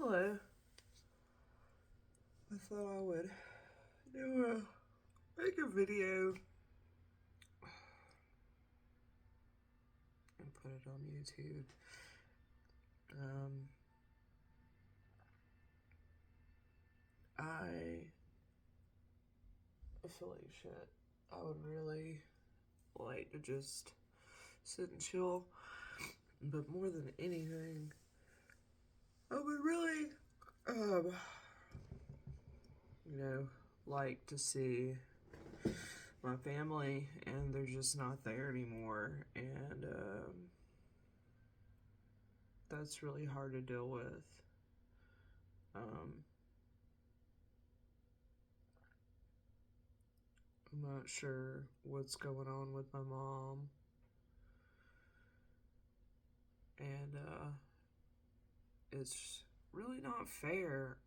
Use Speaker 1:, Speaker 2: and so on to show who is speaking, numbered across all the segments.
Speaker 1: hello. I thought I would make a video and put it on YouTube. I feel like shit. I would really like to just sit and chill, but more than anything, I would really, like to see my family, and they're just not there anymore, and that's really hard to deal with. I'm not sure what's going on with my mom, and it's really not fair,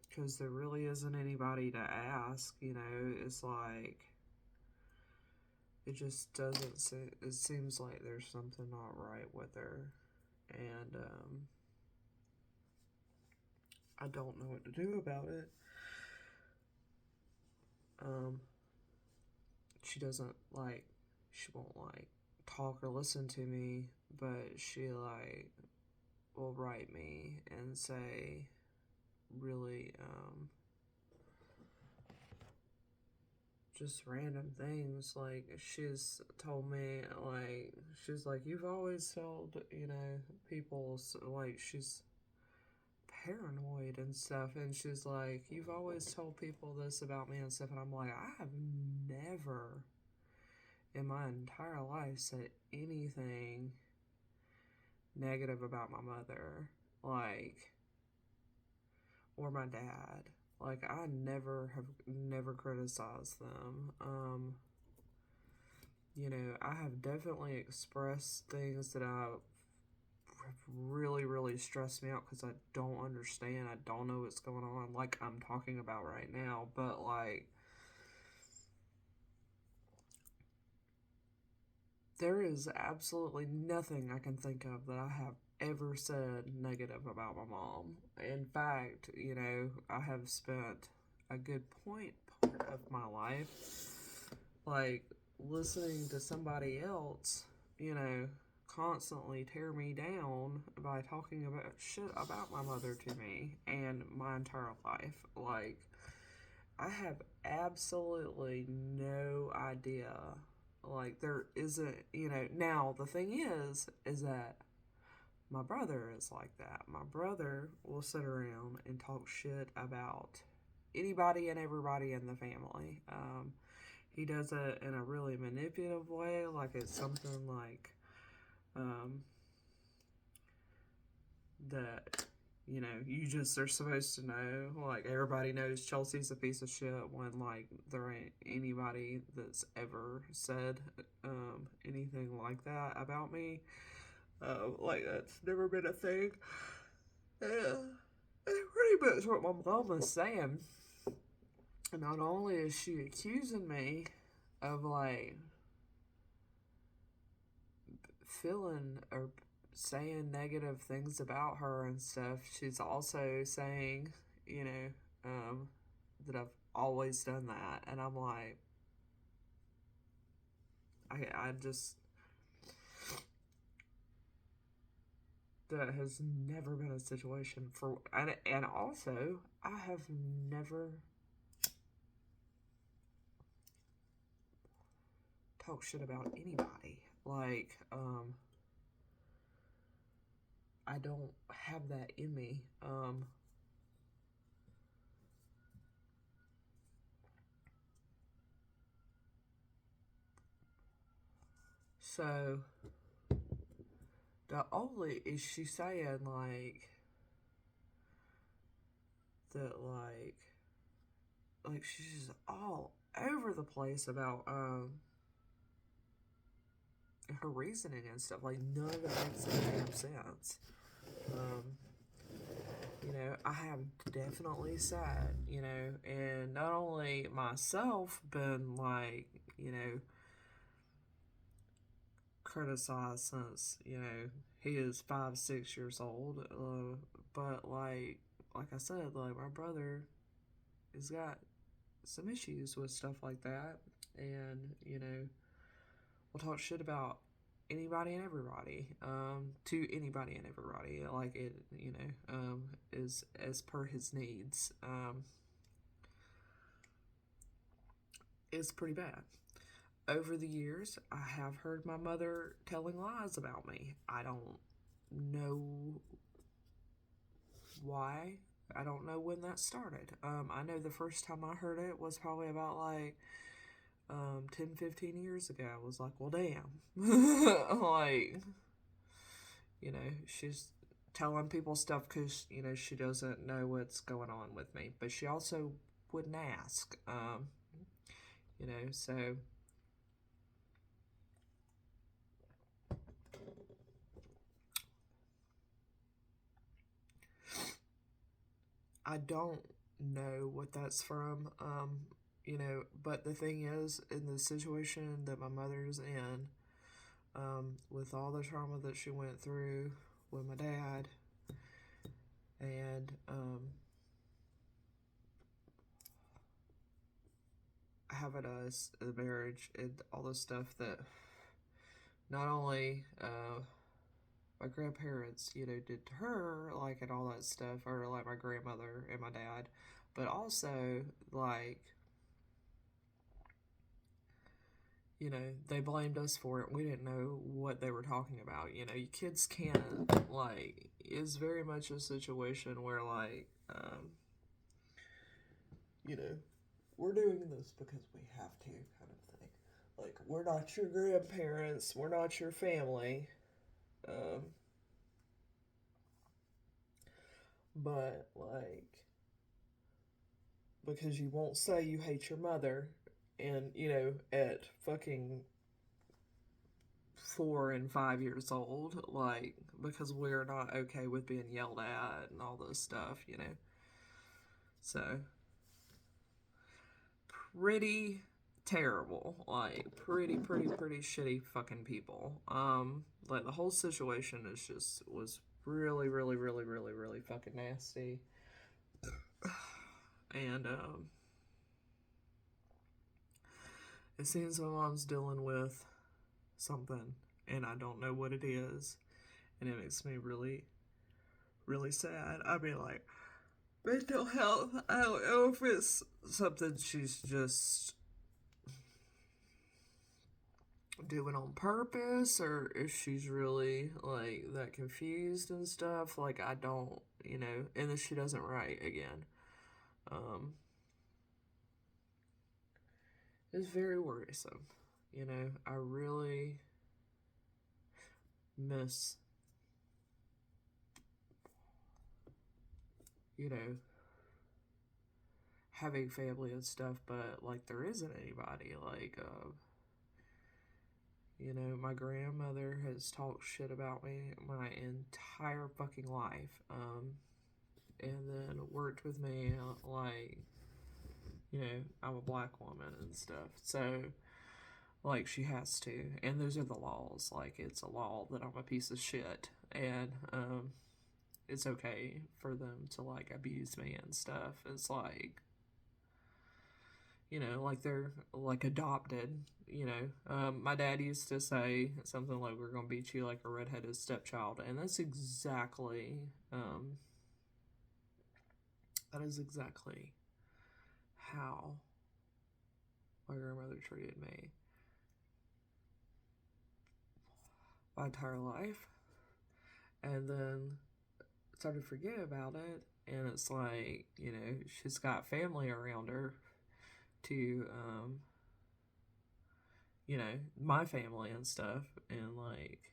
Speaker 1: because there really isn't anybody to ask. It's like it just doesn't seem, it seems like there's something not right with her, and I don't know what to do about it. She doesn't she won't talk or listen to me, but she will write me and say really just random things. She's told me, she's like, you've always told people, she's paranoid and stuff, and she's like, you've always told people this about me and stuff, and I'm like, I have never in my entire life said anything negative about my mother, or my dad. I never criticized them. I have definitely expressed things that have really, really stressed me out because I don't understand. I don't know what's going on, like I'm talking about right now. But, there is absolutely nothing I can think of that I have ever said negative about my mom. In fact, I have spent a good part of my life, listening to somebody else, constantly tear me down by talking about shit about my mother to me and my entire life. I have absolutely no idea. There isn't, now the thing is that my brother is like that. My brother will sit around and talk shit about anybody and everybody in the family. He does it in a really manipulative way, it's something that you just are supposed to know. Everybody knows Chelsea's a piece of shit when there ain't anybody that's ever said anything like that about me. That's never been a thing. Yeah, pretty much what my mom was saying. And not only is she accusing me of feeling or saying negative things about her and stuff, she's also saying, that I've always done that. And I'm like, I just, that has never been a situation for, and also, I have never talked shit about anybody. I don't have that in me. So, not only is she saying, that, she's all over the place about, her reasoning and stuff. None of it makes any damn sense. I have definitely said, and not only myself been criticized since, he is 5, 6 years old. But like I said, like my brother has got some issues with stuff like that, and we'll talk shit about anybody and everybody, to anybody and everybody, like it, is as per his needs. It's pretty bad. Over the years, I have heard my mother telling lies about me. I don't know why. I don't know when that started. I know the first time I heard it was probably about like 10, 15 years ago. I was like, well, damn. Like, she's telling people stuff because, she doesn't know what's going on with me. But she also wouldn't ask. So I don't know what that's from. But the thing is, in the situation that my mother's in, with all the trauma that she went through with my dad, and having us, the marriage, and all the stuff that not only my grandparents, did to her, like, and all that stuff, or like my grandmother and my dad, but also, like, they blamed us for it. We didn't know what they were talking about. You kids can't, like, it's very much a situation where, like, we're doing this because we have to, kind of thing. Like, we're not your grandparents, we're not your family. But, like, because you won't say you hate your mother, and, at fucking 4 and 5 years old, like, because we're not okay with being yelled at and all this stuff, So, pretty terrible. Like, pretty shitty fucking people. Like, the whole situation was really, really, really, really, really fucking nasty. And, it seems my mom's dealing with something, and I don't know what it is, and it makes me really, really sad. I mean, like, mental health, I don't know if it's something she's just doing on purpose, or if she's really, like, that confused and stuff. Like, I don't, and then she doesn't write again. It's very worrisome. I really miss, having family and stuff, but, like, there isn't anybody. Like, my grandmother has talked shit about me my entire fucking life. And then worked with me, like, I'm a black woman and stuff. So, like, she has to. And those are the laws. Like, it's a law that I'm a piece of shit. And, it's okay for them to, like, abuse me and stuff. It's like, like they're, like, adopted. My dad used to say something like, we're gonna beat you like a redheaded stepchild. And that's exactly, that is exactly how my grandmother treated me my entire life. And then started to forget about it, and it's like, she's got family around her to, my family and stuff, and, like,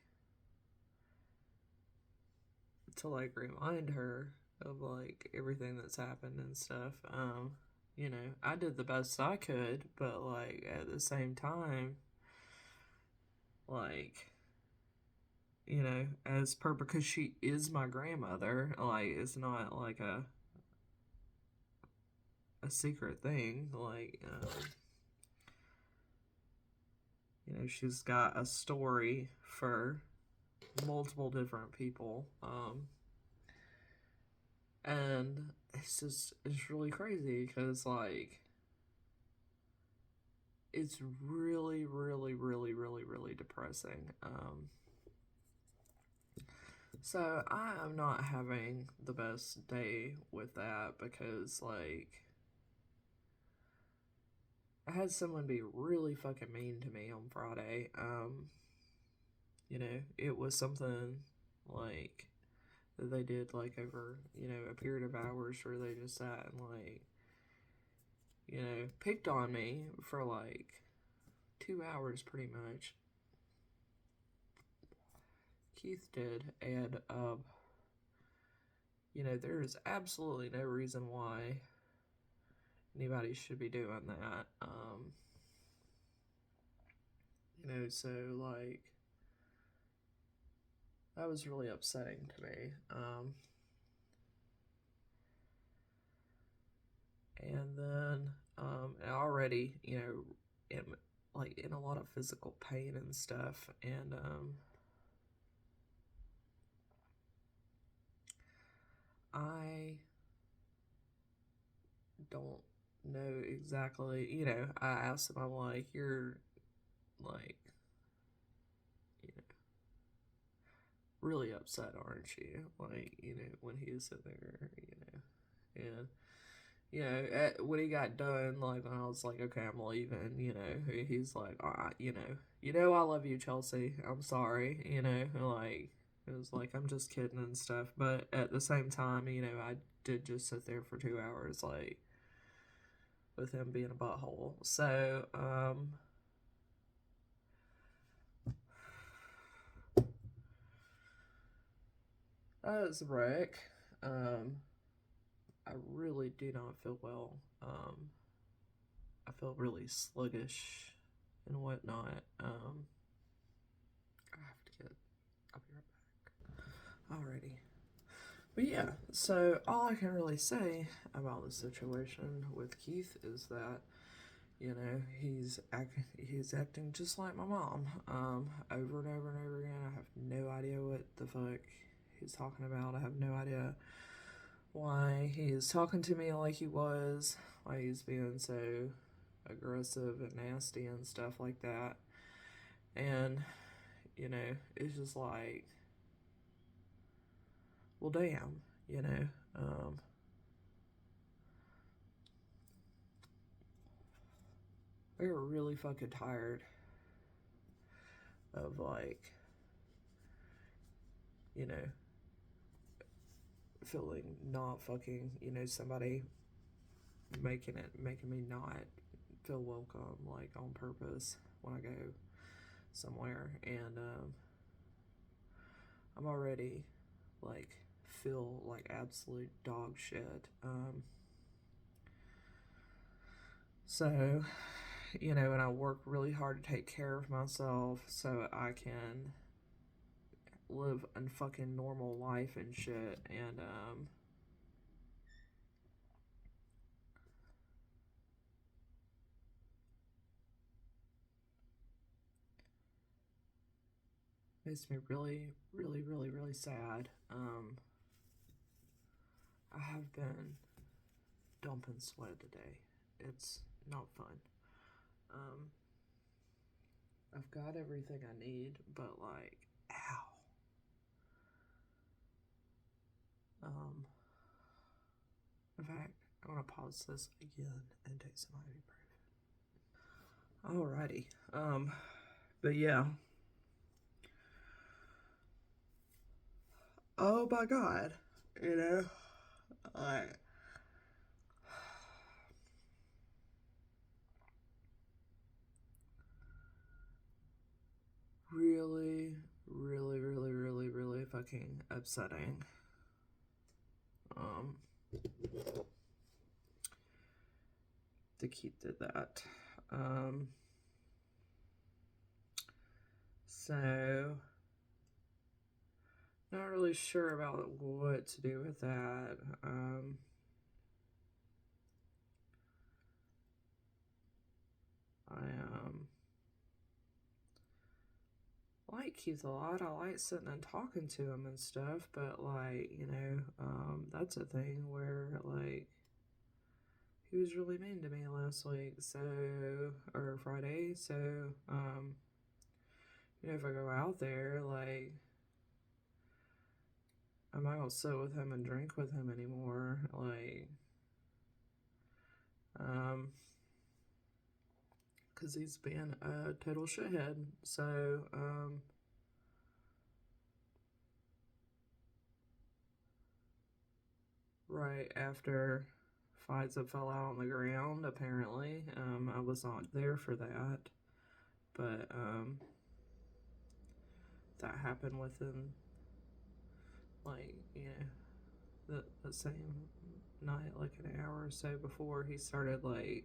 Speaker 1: to, like, remind her of, like, everything that's happened and stuff. I did the best I could, but, like, at the same time, like, as per, because she is my grandmother, like, it's not like a secret thing, like, she's got a story for multiple different people. And it's really crazy because, like, it's really, really, really, really, really depressing. So I am not having the best day with that because, like, I had someone be really fucking mean to me on Friday. It was something like that they did like over, a period of hours where they just sat and like, picked on me for like 2 hours pretty much. Keith did, and there's absolutely no reason why anybody should be doing that. So like that was really upsetting to me. And then already, in a lot of physical pain and stuff, and I don't know exactly. I asked him, I'm like, you're like, really upset, aren't you? Like, when he was sitting there, and when he got done, like when I was like, okay, I'm leaving, he's like, all right, I love you, Chelsea. I'm sorry, like it was like I'm just kidding and stuff, but at the same time, I did just sit there for 2 hours, like with him being a butthole. So, as a wreck, I really do not feel well. I feel really sluggish and whatnot. I have to get. I'll be right back. Alrighty. But yeah, so all I can really say about the situation with Keith is that he's acting just like my mom, over and over and over again. I have no idea what the fuck he's talking about. I have no idea why he's talking to me like he was, why he's being so aggressive and nasty and stuff like that. And, it's just like, well, damn, we were really fucking tired of, like, feeling not fucking, somebody making me not feel welcome, like, on purpose when I go somewhere. And, I'm already, like, feel like absolute dog shit. So, and I work really hard to take care of myself so I can live a fucking normal life and shit. And, makes me really, really, really, really sad. I have been dumping sweat today. It's not fun. Um, I've got everything I need, but like, ow. In fact, I want to pause this again and take some ibuprofen. Alrighty. But yeah. Oh my god. I really, really, really, really, really fucking upsetting. The Keith did that. So not really sure about what to do with that. I like Keith a lot. I like sitting and talking to him and stuff, but like, that's a thing where like he was really mean to me last week, so or Friday, so if I go out there, like I'm not gonna sit with him and drink with him anymore. Like, because he's been a total shithead. So, right after fights that fell out on the ground, apparently, I was not there for that, but that happened within, like, the same night, like an hour or so before he started, like,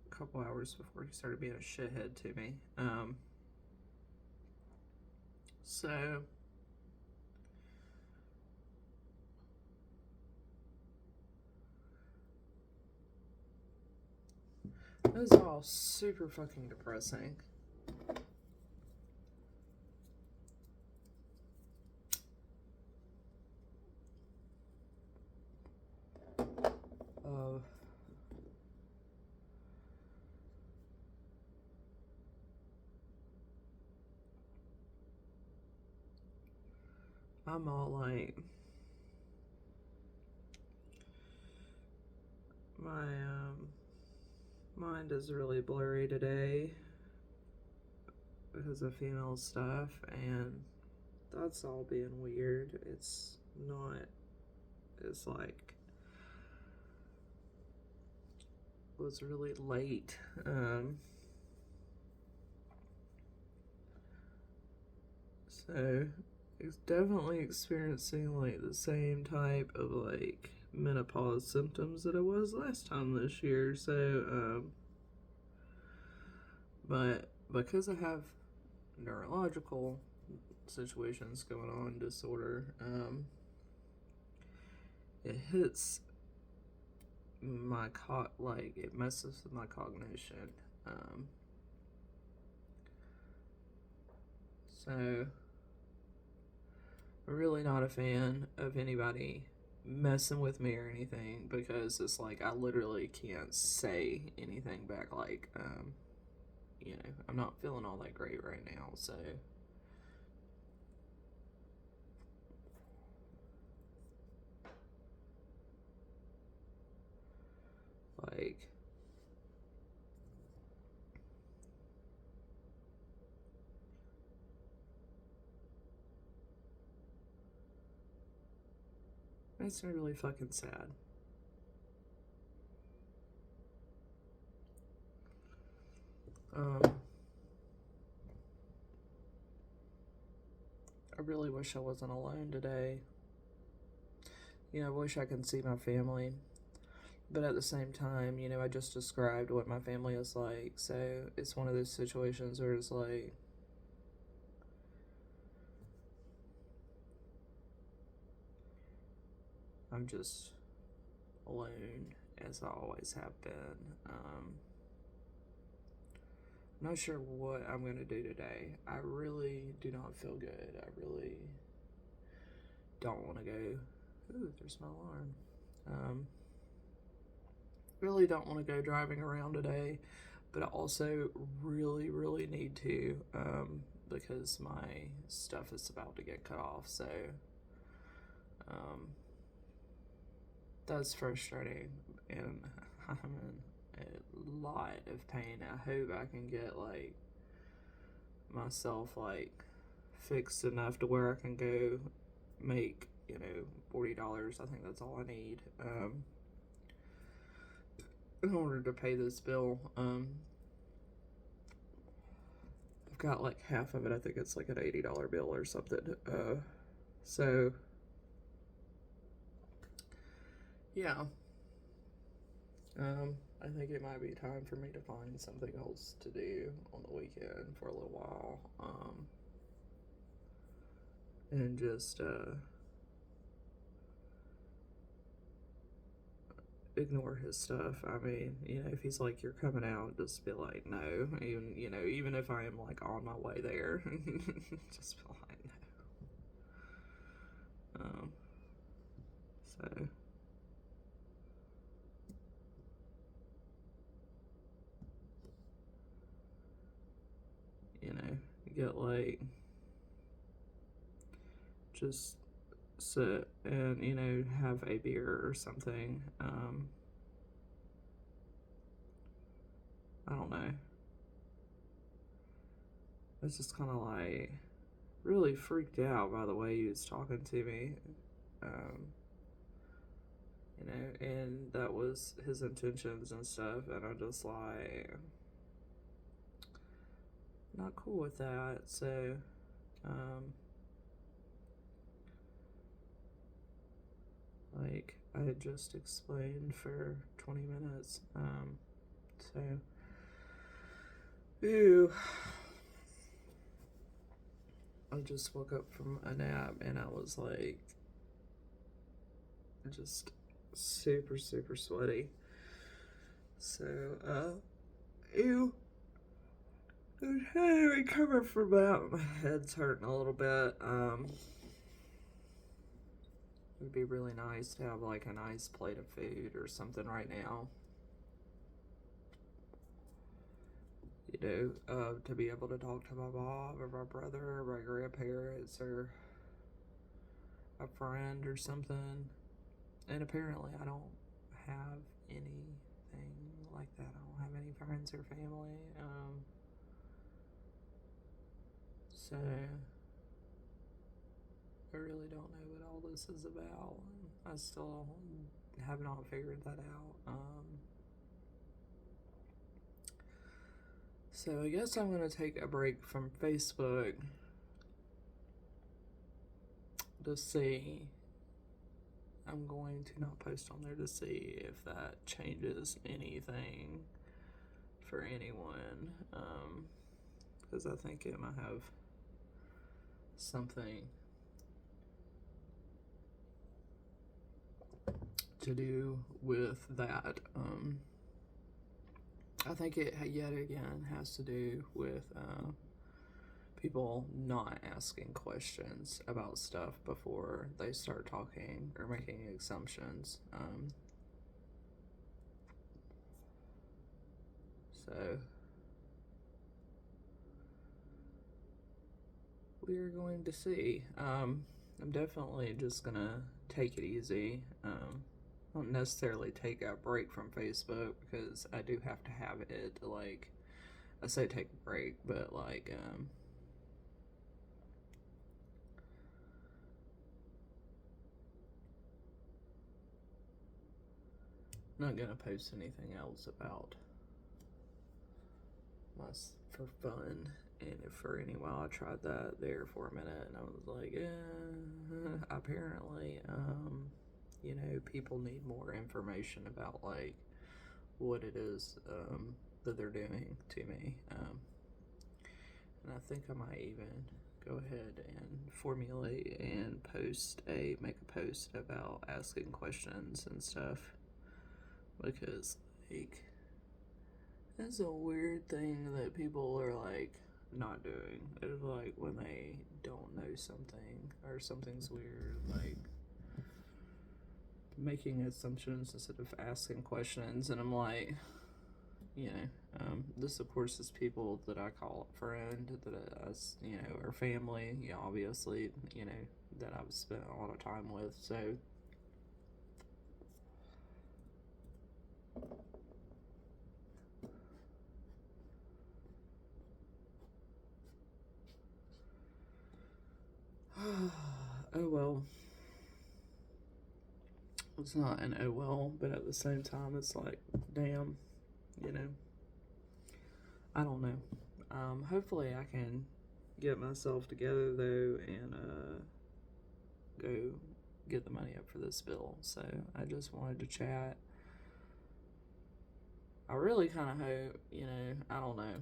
Speaker 1: a couple hours before he started being a shithead to me. So it was all super fucking depressing. I'm all like, my mind is really blurry today because of female stuff, and that's all being weird. It's not, it's like, it was really late. So it's definitely experiencing like the same type of like menopause symptoms that I was last time this year. So, but because I have neurological situations going on, disorder, it hits my like it messes with my cognition. So I'm really not a fan of anybody messing with me or anything, because it's like I literally can't say anything back. Like, I'm not feeling all that great right now, so like, makes me really fucking sad. I really wish I wasn't alone today. I wish I could see my family. But at the same time, I just described what my family is like. So it's one of those situations where it's like, I'm just alone, as I always have been. I'm not sure what I'm going to do today. I really do not feel good. I really don't want to go. Ooh, there's my alarm. Really don't want to go driving around today, but I also really, really need to, because my stuff is about to get cut off. So, that's frustrating, and I'm in a lot of pain. I hope I can get like myself like fixed enough to where I can go make $40. I think that's all I need in order to pay this bill. I've got like half of it. I think it's like an $80 bill or something. So yeah. I think it might be time for me to find something else to do on the weekend for a little while. And just ignore his stuff. I mean, if he's like, you're coming out, just be like, no. Even if I am like on my way there, just be like, no. So. You get like, just sit and, have a beer or something. I don't know. I was just kind of like really freaked out by the way he was talking to me. And that was his intentions and stuff, and I'm just like, not cool with that. So, like, I had just explained for 20 minutes. So, ew. I just woke up from a nap and I was like, just super, super sweaty. So, ew. I'm trying to recover from that. My head's hurting a little bit. It'd be really nice to have like a nice plate of food or something right now. To be able to talk to my mom or my brother or my grandparents or a friend or something. And apparently I don't have anything like that. I don't have any friends or family. So I really don't know what all this is about. I still have not figured that out. So I guess I'm going to take a break from Facebook to see. I'm going to not post on there to see if that changes anything for anyone. Because I think it might have something to do with that. I think it yet again has to do with people not asking questions about stuff before they start talking or making assumptions. So we're going to see. I'm definitely just gonna take it easy. Don't necessarily take a break from Facebook because I do have to have it. Like, I say take a break, but like, not gonna post anything else about my for fun. And if for any while I tried that there for a minute, and I was like, apparently, people need more information about like what it is that they're doing to me. And I think I might even go ahead and formulate and make a post about asking questions and stuff, because like that's a weird thing that people are like not doing. It's like when they don't know something or something's weird, like making assumptions instead of asking questions. And I'm like, this of course is people that I call a friend, that or family, obviously, that I've spent a lot of time with. So oh well. It's not an oh well, but at the same time, it's like, damn, I don't know. Hopefully, I can get myself together though and go get the money up for this bill. So I just wanted to chat. I really kind of hope, I don't know.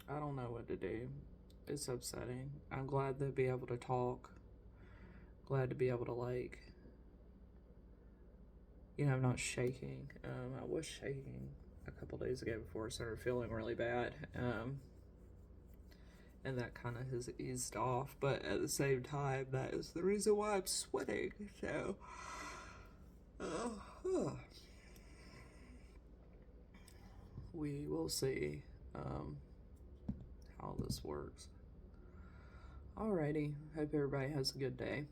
Speaker 1: I don't know what to do. It's upsetting. I'm glad to be able to talk. Glad to be able to like I'm not shaking. I was shaking a couple days ago before I started feeling really bad. And that kind of has eased off, but at the same time, that is the reason why I'm sweating. So, we will see how this works. Alrighty, hope everybody has a good day.